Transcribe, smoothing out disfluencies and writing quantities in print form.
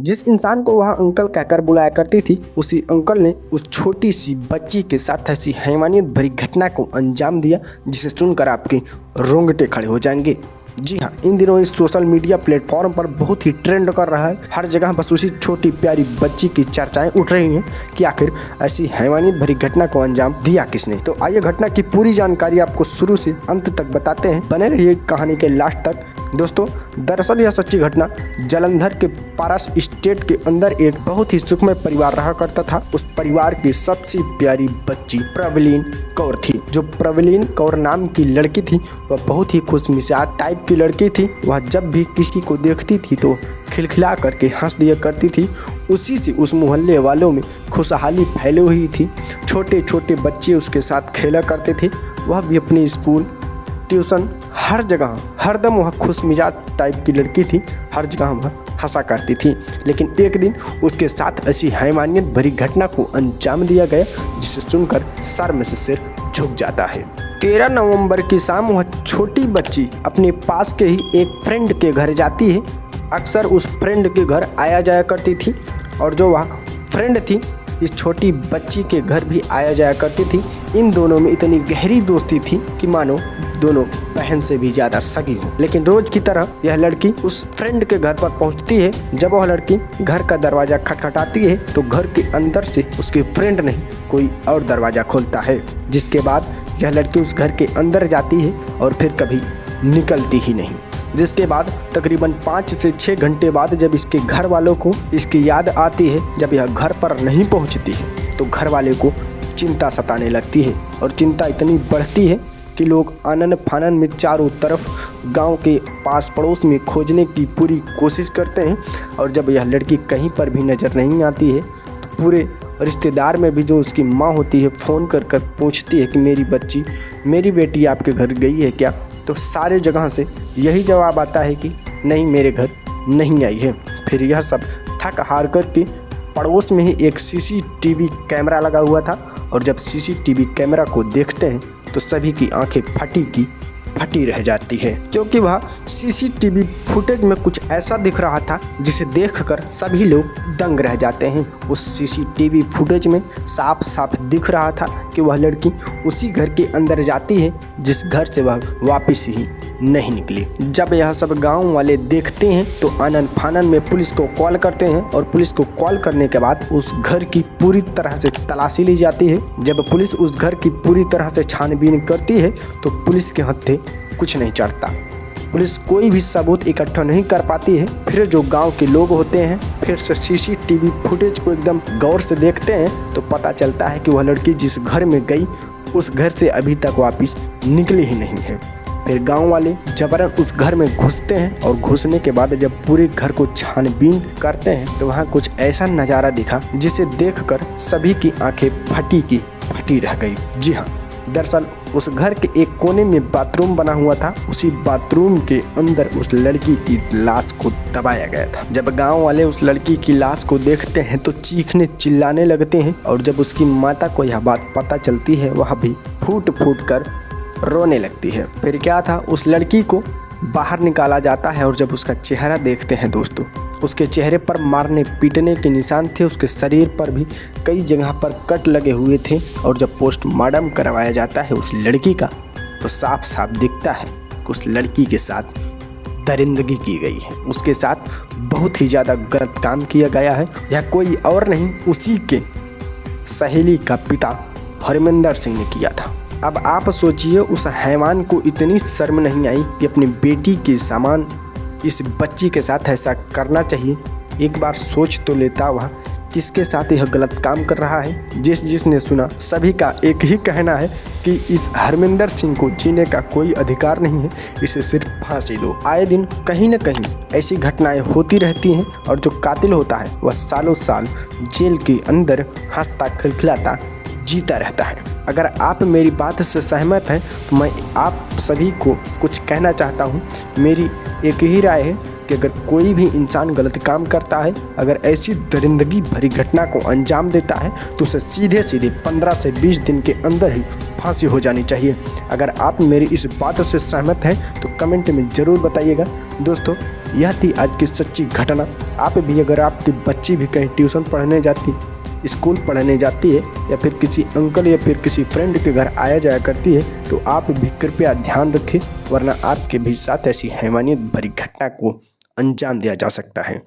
जिस इंसान को वह अंकल कहकर बुलाया करती थी, उसी अंकल ने उस छोटी सी बच्ची के साथ ऐसी हैवानियत भरी घटना को अंजाम दिया जिसे सुनकर आपके रोंगटे खड़े हो जाएंगे। जी हाँ, इन दिनों इस सोशल मीडिया प्लेटफॉर्म पर बहुत ही ट्रेंड कर रहा है। हर जगह बस उसी छोटी प्यारी बच्ची की चर्चाएं उठ रही हैं कि आखिर ऐसी हैवानियत भरी घटना को अंजाम दिया किसने। तो आइए घटना की पूरी जानकारी आपको शुरू से अंत तक बताते हैं। बने रहिए कहानी के लास्ट तक। दोस्तों, दरअसल यह सच्ची घटना जालंधर के पारस स्टेट के अंदर एक बहुत ही सुखमय परिवार रहा करता था। उस परिवार की सबसे प्यारी बच्ची प्रवलीन कौर थी। जो प्रवलीन कौर नाम की लड़की थी, वह बहुत ही खुशमिजाज टाइप की लड़की थी। वह जब भी किसी को देखती थी तो खिलखिला करके हंस दिया करती थी। उसी से उस मोहल्ले वालों में खुशहाली फैली हुई थी। छोटे छोटे बच्चे उसके साथ खेला करते थे। वह भी अपनी स्कूल, ट्यूशन, हर जगह हरदम वह खुशमिजाज टाइप की लड़की थी। हर जगह वह हंसा करती थी। लेकिन एक दिन उसके साथ ऐसी हैवानियत भरी घटना को अंजाम दिया गया जिसे सुनकर सर में से सिर झुक जाता है। 13 नवंबर की शाम वह छोटी बच्ची अपने पास के ही एक फ्रेंड के घर जाती है। अक्सर उस फ्रेंड के घर आया जाया करती थी और जो वह फ्रेंड थी, इस छोटी बच्ची के घर भी आया जाया करती थी। इन दोनों में इतनी गहरी दोस्ती थी कि मानो दोनों बहन से भी ज़्यादा सगी हो। लेकिन रोज की तरह यह लड़की उस फ्रेंड के घर पर पहुंचती है। जब वह लड़की घर का दरवाज़ा खटखटाती है तो घर के अंदर से उसके फ्रेंड नहीं, कोई और दरवाज़ा खोलता है। जिसके बाद यह लड़की उस घर के अंदर जाती है और फिर कभी निकलती ही नहीं। जिसके बाद तकरीबन 5 से 6 घंटे बाद जब इसके घर वालों को इसकी याद आती है, जब यह घर पर नहीं पहुंचती है, तो घर वाले को चिंता सताने लगती है। और चिंता इतनी बढ़ती है कि लोग आनन फानन में चारों तरफ गांव के पास पड़ोस में खोजने की पूरी कोशिश करते हैं। और जब यह लड़की कहीं पर भी नज़र नहीं आती है तो पूरे रिश्तेदार में भी जो उसकी माँ होती है फ़ोन कर कर पूछती है कि मेरी बच्ची, मेरी बेटी आपके घर गई है क्या। तो सारे जगह से यही जवाब आता है कि नहीं, मेरे घर नहीं आई है। फिर यह सब थक हार कर के पड़ोस में ही एक सीसीटीवी कैमरा लगा हुआ था और जब सीसीटीवी कैमरा को देखते हैं तो सभी की आंखें फटी रह जाती है, क्योंकि वह सीसीटीवी फुटेज में कुछ ऐसा दिख रहा था जिसे देखकर सभी लोग दंग रह जाते हैं। उस सीसीटीवी फुटेज में साफ साफ दिख रहा था कि वह लड़की उसी घर के अंदर जाती है जिस घर से वह वापस ही नहीं निकली। जब यह सब गांव वाले देखते हैं तो आनन फानन में पुलिस को कॉल करते हैं और पुलिस को कॉल करने के बाद उस घर की पूरी तरह से तलाशी ली जाती है। जब पुलिस उस घर की पूरी तरह से छानबीन करती है तो पुलिस के हत्थे कुछ नहीं चढ़ता। पुलिस कोई भी सबूत इकट्ठा नहीं कर पाती है। फिर जो गांव के लोग होते हैं फिर से सीसीटीवी फुटेज को एकदम गौर से देखते हैं तो पता चलता है कि वह लड़की जिस घर में गई उस घर से अभी तक वापस निकली ही नहीं है। फिर गांव वाले जबरन उस घर में घुसते हैं और घुसने के बाद जब पूरे घर को छानबीन करते हैं तो वहाँ कुछ ऐसा नज़ारा दिखा जिसे देखकर सभी की आंखें फटी रह गई। जी हाँ, दरअसल उस घर के एक कोने में बाथरूम बना हुआ था। उसी बाथरूम के अंदर उस लड़की की लाश को दबाया गया था। जब गांव वाले उस लड़की की लाश को देखते हैं तो चीखने चिल्लाने लगते हैं और जब उसकी माता को यह बात पता चलती है वह भी फूट कर रोने लगती है। फिर क्या था, उस लड़की को बाहर निकाला जाता है और जब उसका चेहरा देखते हैं दोस्तों, उसके चेहरे पर मारने पीटने के निशान थे। उसके शरीर पर भी कई जगह पर कट लगे हुए थे और जब पोस्टमार्टम करवाया जाता है उस लड़की का तो साफ साफ दिखता है कि उस लड़की के साथ दरिंदगी की गई है। उसके साथ बहुत ही ज़्यादा गलत काम किया गया है। यह कोई और नहीं, उसी के सहेली का पिता हरमिंदर सिंह ने किया था। अब आप सोचिए, उस हैवान को इतनी शर्म नहीं आई कि अपनी बेटी के सामान इस बच्ची के साथ ऐसा करना चाहिए। एक बार सोच तो लेता वह किसके साथ यह गलत काम कर रहा है। जिसने सुना सभी का एक ही कहना है कि इस हरमिंदर सिंह को जीने का कोई अधिकार नहीं है, इसे सिर्फ फांसी दो। आए दिन कहीं न कहीं ऐसी घटनाएं होती रहती हैं और जो कातिल होता है वह सालों साल जेल के अंदर हंसता खिलखिलाता जीता रहता है। अगर आप मेरी बात से सहमत हैं तो मैं आप सभी को कुछ कहना चाहता हूँ। मेरी एक ही राय है कि अगर कोई भी इंसान गलत काम करता है, अगर ऐसी दरिंदगी भरी घटना को अंजाम देता है तो उसे सीधे 15 से 20 दिन के अंदर ही फांसी हो जानी चाहिए। अगर आप मेरी इस बात से सहमत हैं तो कमेंट में ज़रूर बताइएगा। दोस्तों, यह थी आज की सच्ची घटना। आप भी अगर आपकी बच्ची भी कहीं ट्यूशन पढ़ने जाती, स्कूल पढ़ने जाती है या फिर किसी अंकल या फिर किसी फ्रेंड के घर आया जाया करती है तो आप भी कृपया ध्यान रखें, वरना आपके भी साथ ऐसी हैवानियत भरी घटना को अंजाम दिया जा सकता है।